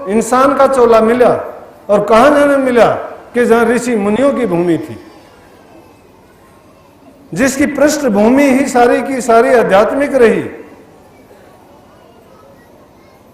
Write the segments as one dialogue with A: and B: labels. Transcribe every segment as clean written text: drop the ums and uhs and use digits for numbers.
A: इंसान का चोला मिला, और कहां जाने मिला कि जहां ऋषि मुनियों की भूमि थी, जिसकी पृष्ठभूमि ही सारी की सारी आध्यात्मिक रही।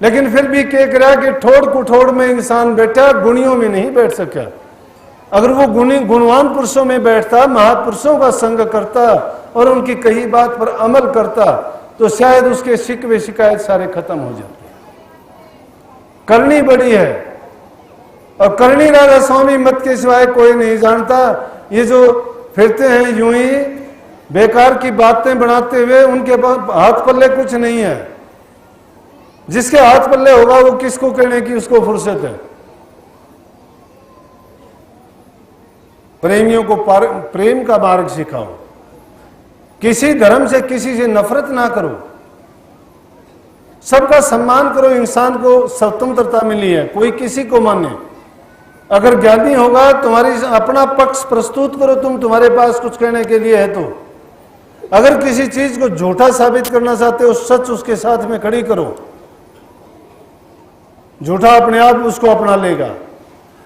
A: लेकिन फिर भी क्या करा कि ठोड़ कुठोड़ में इंसान बैठा, गुणियों में नहीं बैठ सका। अगर वो गुणवान पुरुषों में बैठता, महापुरुषों का संग करता और उनकी कही बात पर अमल करता, तो शायद उसके शिकवे शिकायत सारे खत्म हो जाते। करनी बड़ी है, और करनी राधा स्वामी मत के सिवाय कोई नहीं जानता। ये जो फिरते हैं यूं ही बेकार की बातें बनाते हुए, उनके हाथ पल्ले कुछ नहीं है। जिसके हाथ पल्ले होगा वो किसको कहने की उसको फुर्सत है। प्रेमियों को प्रेम का मार्ग सिखाओ, किसी धर्म से किसी से नफरत ना करो, सबका सम्मान करो। इंसान को स्वतंत्रता मिली है, कोई किसी को माने। अगर ज्ञानी होगा, तुम्हारी अपना पक्ष प्रस्तुत करो, तुम्हारे पास कुछ कहने के लिए है तो। अगर किसी चीज को झूठा साबित करना चाहते हो, सच उसके साथ में खड़ी करो। झूठा अपने आप उसको अपना लेगा,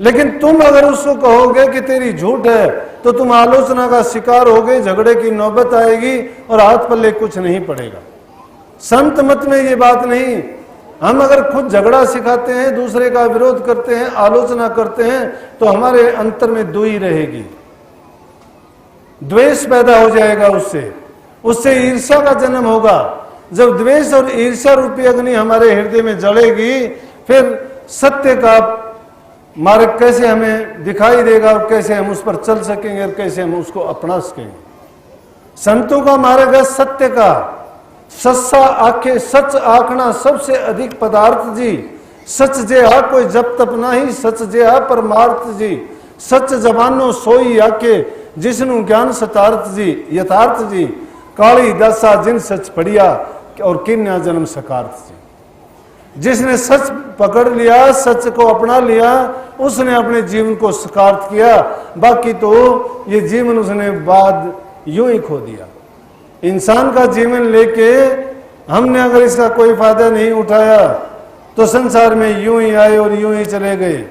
A: लेकिन तुम अगर उसको कहोगे कि तेरी झूठ है, तो तुम आलोचना का शिकार होगे, झगड़े की नौबत आएगी और हाथ पल्ले कुछ नहीं पड़ेगा। संत मत में ये बात नहीं। हम अगर खुद झगड़ा सिखाते हैं, दूसरे का विरोध करते हैं, आलोचना करते हैं, तो हमारे अंतर में दुई रहेगी, द्वेष पैदा हो जाएगा। उससे ईर्ष्या का जन्म होगा। जब द्वेष और ईर्ष्या रूपी अग्नि हमारे हृदय में जलेगी, फिर सत्य का मार्ग कैसे हमें दिखाई देगा, और कैसे हम उस पर चल सकेंगे, और कैसे हम उसको अपना सकेंगे। संतों का मार्ग है सत्य का। सच्चा आखे सच आखना सबसे अधिक पदार्थ जी। सच जे हा कोई जब तप नाही, सच जे हा परमार्थ जी। सच जबानो सोई आके जिसनु ज्ञान सतार्थ जी, यथार्थ जी। काली दासा जिन सच पढ़िया, और किन्या जन्म सकार्थ जी। जिसने सच पकड़ लिया, सच को अपना लिया, उसने अपने जीवन को सकार्थ किया। बाकी तो ये जीवन उसने बाद यूं ही खो दिया। इंसान का जीवन लेके हमने अगर इसका कोई फायदा नहीं उठाया, तो संसार में यूं ही आए और यूं ही चले गए।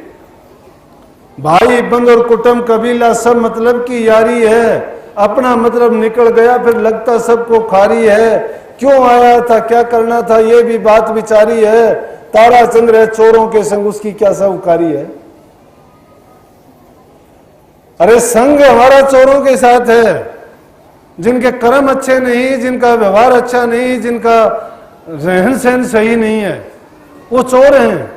A: भाई बंद और कुटुंब कबीला सब मतलब की यारी है। अपना मतलब निकल गया, फिर लगता सबको खारी है। क्यों आया था, क्या करना था, ये भी बात विचारी है। तारा चंद्र है चोरों के संग, उसकी क्या साहूकारी है। अरे संग हमारा चोरों के साथ है, जिनके कर्म अच्छे नहीं, जिनका व्यवहार अच्छा नहीं, जिनका रहन सहन सही नहीं है, वो चोर हैं।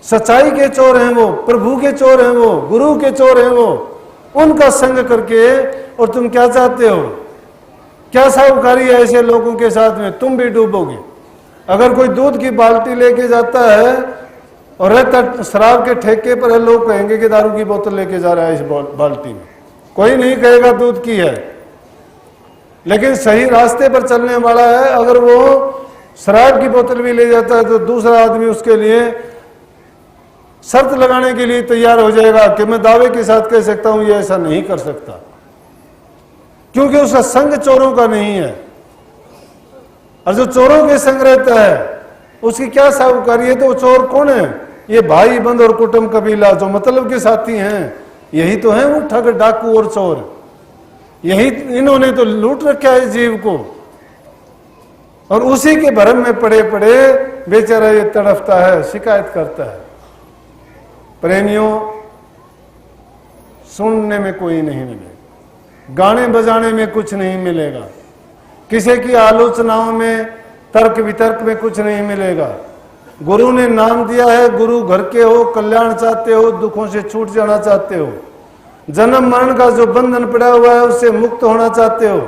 A: सच्चाई के चोर हैं वो, प्रभु के चोर हैं वो, गुरु के चोर हैं वो। उनका संग करके, और तुम क्या चाहते हो, क्या साहूकारी है ऐसे लोगों के साथ में, तुम भी डूबोगे। अगर कोई दूध की बाल्टी लेके जाता है और रहता शराब के ठेके पर है, लोग कहेंगे कि दारू की बोतल लेके जा रहा है इस बाल्टी में, कोई नहीं कहेगा दूध की है। लेकिन सही रास्ते पर चलने वाला है, अगर वो शराब की बोतल भी ले जाता है, तो दूसरा आदमी उसके लिए शर्त लगाने के लिए तैयार हो जाएगा कि मैं दावे के साथ कह सकता हूं ये ऐसा नहीं कर सकता, क्योंकि उसका संग चोरों का नहीं है। और जो चोरों के संग रहता है, उसकी क्या साहूकारी है। तो वो चोर कौन है, ये भाई बंद और कुटुंब कबीला जो मतलब के साथी हैं, यही तो हैं वो ठग डाकू और चोर। यही इन्होंने तो लूट रखा है जीव को, और उसी के भरम में पड़े पड़े बेचारा ये तड़फता है, शिकायत करता है। प्रेमियों, सुनने में कोई नहीं मिलेगा, गाने बजाने में कुछ नहीं मिलेगा, किसी की आलोचनाओं में तर्क वितर्क में कुछ नहीं मिलेगा। गुरु ने नाम दिया है, गुरु घर के हो, कल्याण चाहते हो, दुखों से छूट जाना चाहते हो, जन्म मरण का जो बंधन पड़ा हुआ है उससे मुक्त होना चाहते हो,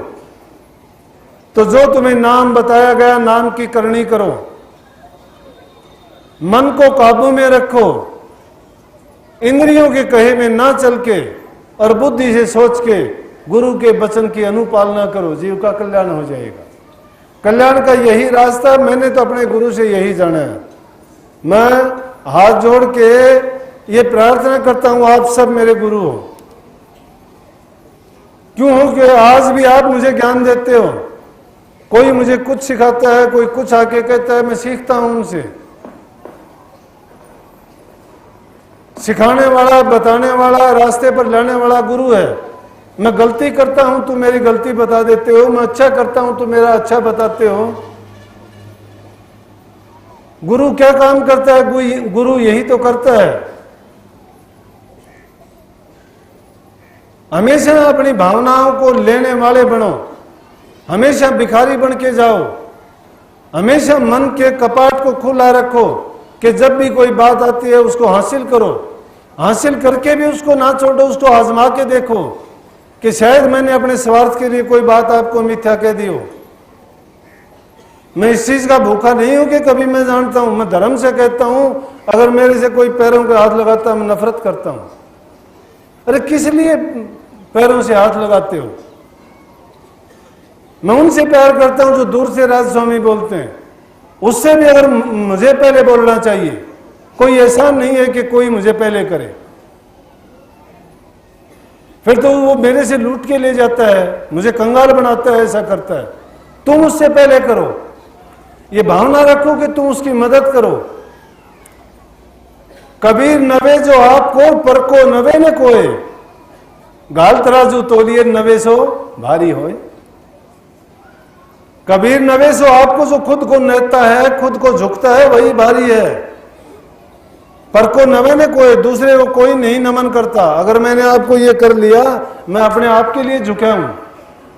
A: तो जो तुम्हें नाम बताया गया, नाम की करनी करो। मन को काबू में रखो, इंद्रियों के कहे में ना चल के और बुद्धि से सोच के गुरु के वचन की अनुपालना करो, जीव का कल्याण हो जाएगा। कल्याण का यही रास्ता, मैंने तो अपने गुरु से यही जाना है। मैं हाथ जोड़ के ये प्रार्थना करता हूं, आप सब मेरे गुरु हो। क्यों हो कि आज भी आप मुझे ज्ञान देते हो। कोई मुझे कुछ सिखाता है, कोई कुछ आके कहता है, मैं सीखता हूं उनसे। सिखाने वाला, बताने वाला, रास्ते पर लाने वाला गुरु है। मैं गलती करता हूं तो मेरी गलती बता देते हो, मैं अच्छा करता हूं तो मेरा अच्छा बताते हो। गुरु क्या काम करता है? गुरु यही तो करता है। हमेशा अपनी भावनाओं को लेने वाले बनो, हमेशा भिखारी बन के जाओ, हमेशा मन के कपाट को खुला रखो कि जब भी कोई बात आती है उसको हासिल करो, हासिल करके भी उसको ना छोड़ो, उसको आजमा के देखो कि शायद मैंने अपने स्वार्थ के लिए कोई बात आपको मिथ्या कह दी हो। मैं इस चीज का भूखा नहीं हूं कि कभी मैं जानता हूं, मैं धर्म से कहता हूं, अगर मेरे से कोई पैरों पे हाथ लगाता मैं नफरत करता हूं। अरे किस लिए पैरों से हाथ लगाते हो? मैं उनसे प्यार करता हूं जो दूर से राज स्वामी बोलते हैं, उससे भी अगर मुझे पहले बोलना चाहिए। कोई ऐसा नहीं है कि कोई मुझे पहले करे, फिर तो वो मेरे से लूट के ले जाता है, मुझे कंगाल बनाता है, ऐसा करता है। तुम उससे पहले करो, ये भावना रखो कि तुम उसकी मदद करो। कबीर नवे जो आपको परको नवे ने कोय, गाल तराजू तोलिए नवे सो भारी होए। कबीर नवे सो आपको जो खुद को नेता है, खुद को झुकता है, वही भारी है। पर को नवे में कोई दूसरे को कोई नहीं नमन करता। अगर मैंने आपको ये कर लिया, मैं अपने आप के लिए झुका हूं,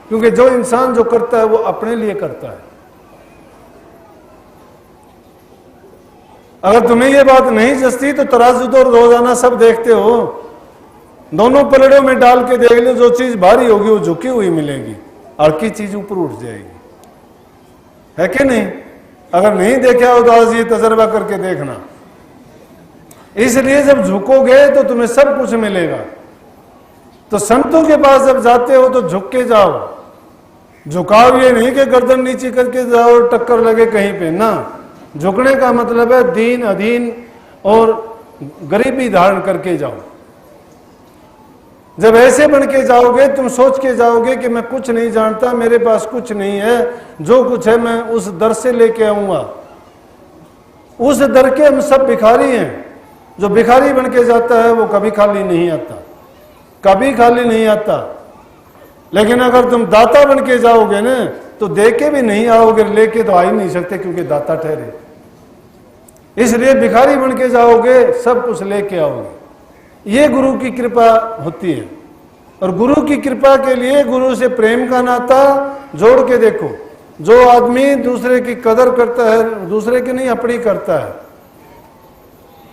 A: क्योंकि जो इंसान जो करता है वो अपने लिए करता है। अगर तुम्हें ये बात नहीं जचती तो तराजू तो रोजाना सब देखते हो, दोनों पलड़ों में डाल के देख लो, जो चीज भारी होगी वो झुकी हुई मिलेगी, हल्की चीज ऊपर उठ जाएगी, है कि नहीं? अगर नहीं देखा हो तो आज ये तजर्बा करके देखना। इसलिए जब झुकोगे तो तुम्हें सब कुछ मिलेगा। तो संतों के पास जब जाते हो तो झुक के जाओ। झुकाव ये नहीं कि गर्दन नीचे करके जाओ और टक्कर लगे कहीं पे ना। झुकने का मतलब है दीन अधीन और गरीबी धारण करके जाओ। जब ऐसे बन के जाओगे, तुम सोच के जाओगे कि मैं कुछ नहीं जानता, मेरे पास कुछ नहीं है, जो कुछ है मैं उस दर से लेके आऊंगा। उस दर के हम सब भिखारी हैं। जो भिखारी बन के जाता है वो कभी खाली नहीं आता, कभी खाली नहीं आता। लेकिन अगर तुम दाता बन के जाओगे ना तो दे के भी नहीं आओगे, लेके तो आ ही नहीं सकते क्योंकि दाता ठहरे। इसलिए भिखारी बन के जाओगे, सब कुछ लेके आओगे। ये गुरु की कृपा होती है। और गुरु की कृपा के लिए गुरु से प्रेम का नाता जोड़ के देखो। जो आदमी दूसरे की कदर करता है, दूसरे की नहीं अपनी करता है,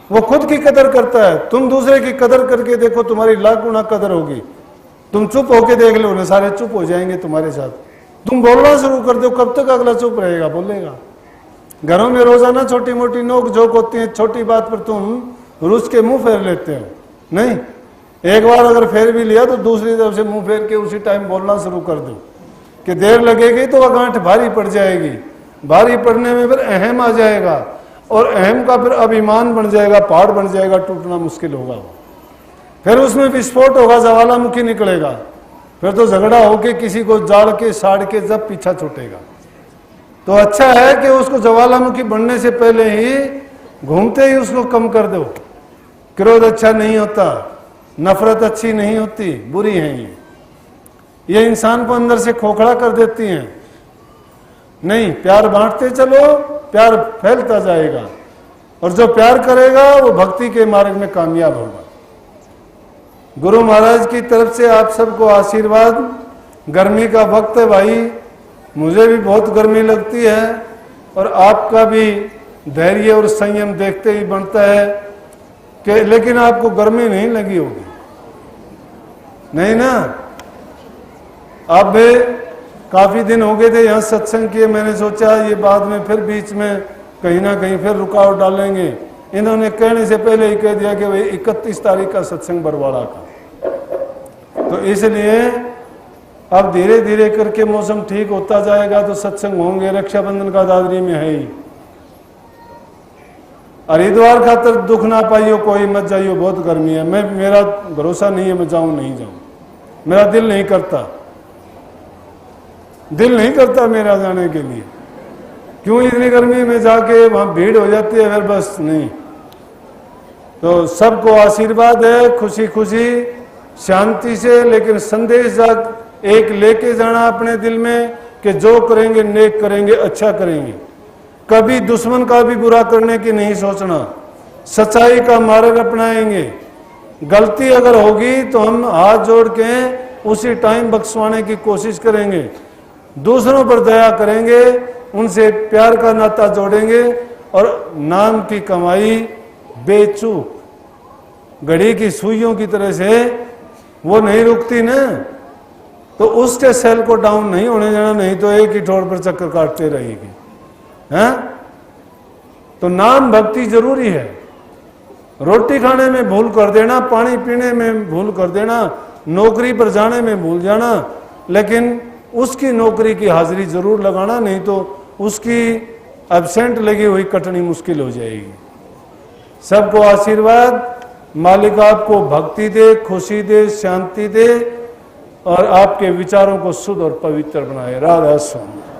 A: वो खुद की कदर करता है। तुम दूसरे की कदर करके देखो, तुम्हारी लाख गुना कदर होगी। तुम चुप होके देख लो ना, सारे चुप हो जाएंगे तुम्हारे साथ। तुम बोलना शुरू कर दो, कब तक अगला चुप रहेगा? बोलेगा। घरों में रोजाना छोटी मोटी नोक झोंक होती है, छोटी बात पर तुम रूस के मुंह फेर लेते हो। नहीं, एक बार अगर फेर भी लिया तो दूसरी तरफ से मुंह फेर के उसी टाइम बोलना शुरू कर दो कि देर लगेगी तो वह गांठ भारी पड़ जाएगी। भारी पड़ने में फिर अहम आ जाएगा और अहम का फिर अभिमान बन जाएगा, पहाड़ बन जाएगा, टूटना मुश्किल होगा। फिर उसमें विस्फोट होगा, ज्वालामुखी निकलेगा। फिर तो झगड़ा होके किसी को जाड़ के साड़ के जब पीछा छूटेगा। तो अच्छा है कि उसको ज्वालामुखी बनने से पहले ही घूमते ही उसको कम कर दो। क्रोध अच्छा नहीं होता, नफरत अच्छी नहीं होती, बुरी है ये इंसान को अंदर से खोखला कर देती हैं। नहीं, प्यार बांटते चलो, प्यार फैलता जाएगा और जो प्यार करेगा वो भक्ति के मार्ग में कामयाब होगा। गुरु महाराज की तरफ से आप सबको आशीर्वाद। गर्मी का वक्त है भाई, मुझे भी बहुत गर्मी लगती है और आपका भी धैर्य और संयम देखते ही बनता है कि लेकिन आपको गर्मी नहीं लगी होगी, नहीं ना? आप भी काफी दिन हो गए थे यहाँ सत्संग किए, मैंने सोचा ये बाद में फिर बीच में कहीं ना कहीं फिर रुकावट डालेंगे। इन्होंने कहने से पहले ही कह दिया कि भाई 31 तारीख का सत्संग बरवाड़ा का। तो इसलिए अब धीरे धीरे करके मौसम ठीक होता जाएगा तो सत्संग होंगे। रक्षाबंधन का दादरी में है ही। हरिद्वार खातर दुख ना पाइयो कोई मत जाइयो, बहुत गर्मी है। मेरा भरोसा नहीं है मैं जाऊं नहीं जाऊं, मेरा दिल नहीं करता, दिल नहीं करता मेरा जाने के लिए। क्यों? इतनी गर्मी में जाके वहां भीड़ हो जाती है, फिर बस नहीं। तो सबको आशीर्वाद है, खुशी खुशी शांति से, लेकिन संदेश एक लेके जाना अपने दिल में कि जो करेंगे नेक करेंगे, अच्छा करेंगे। कभी दुश्मन का भी बुरा करने की नहीं सोचना, सच्चाई का मार्ग अपनाएंगे। गलती अगर होगी तो हम हाथ जोड़ के उसी टाइम बख्शवाने की कोशिश करेंगे, दूसरों पर दया करेंगे, उनसे प्यार का नाता जोड़ेंगे और नाम की कमाई बेचूक घड़ी की सुइयों की तरह से वो नहीं रुकती ना, तो उसके सेल को डाउन नहीं होने देना, नहीं तो एक ही ठोर पर चक्कर काटते रहेगी। हैं? तो नाम भक्ति जरूरी है। रोटी खाने में भूल कर देना, पानी पीने में भूल कर देना, नौकरी पर जाने में भूल जाना, लेकिन उसकी नौकरी की हाजिरी जरूर लगाना, नहीं तो उसकी एब्सेंट लगी हुई कटनी मुश्किल हो जाएगी। सबको आशीर्वाद, मालिक आपको भक्ति दे, खुशी दे, शांति दे और आपके विचारों को शुद्ध और पवित्र बनाए। राधा स्वामी।